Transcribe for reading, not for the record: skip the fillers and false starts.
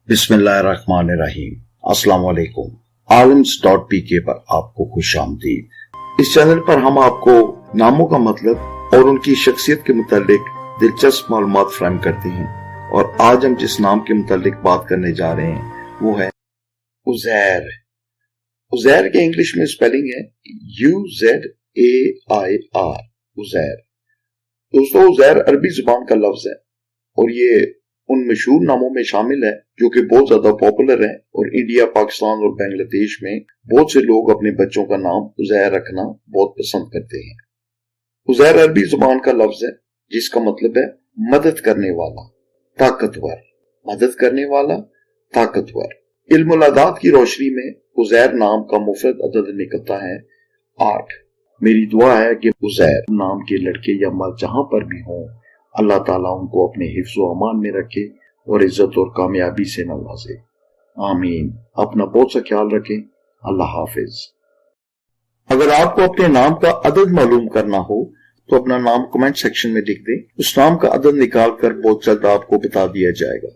बिस्मिल्लाहिर्रहमानिर्रहीम। अस्सलाम वालेकुम। आलिम्स.pk पर आपको खुश आमदीद। इस चैनल पर हम आपको नामों का मतलब और उनकी शख्सियत के मुतालिक दिलचस्प मालूमात फराहम करते हैं, और आज हम जिस नाम के मुतालिक बात करने जा रहे हैं वो है उज़ैर। उज़ैर के इंग्लिश में स्पेलिंग है UZAIR, उज़ैर। दोस्तों, उज़ैर अरबी जुबान का लफ्ज है और ये उन मशहूर नामों में शामिल है जो कि बहुत ज्यादा पॉपुलर है, और इंडिया, पाकिस्तान और बांग्लादेश में बहुत से लोग अपने बच्चों का नाम उज़ैर रखना बहुत पसंद करते हैं। उज़ैर अरबी जुबान का लफ्ज है जिसका मतलब है मदद करने वाला, ताकतवर। मदद करने वाला, ताकतवर। इल्मुल अदाद की रोशनी में उज़ैर नाम का मुफरद अदद निकलता है 8। मेरी दुआ है कि उज़ैर नाम के लड़के या मर्द जहां पर भी हों, अल्लाह ताला उनको अपने हिफ्ज़ व अमान में रखे और इज्जत और कामयाबी से नवाजे। आमीन। अपना बहुत सा ख्याल रखें। अल्लाह हाफिज। अगर आपको अपने नाम का अदद मालूम करना हो तो अपना नाम कमेंट सेक्शन में लिख दें। उस नाम का अदद निकाल कर बहुत जल्द आपको बता दिया जाएगा।